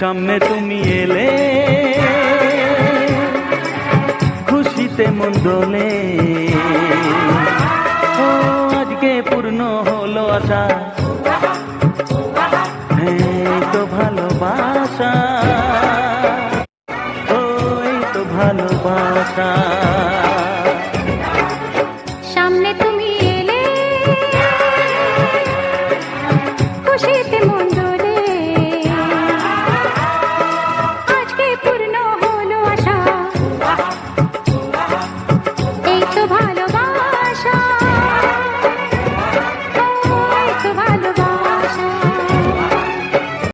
সামনে তুমি এলে খুশিতে মন দোলে। ও আজকে পূর্ণ হলো আশা।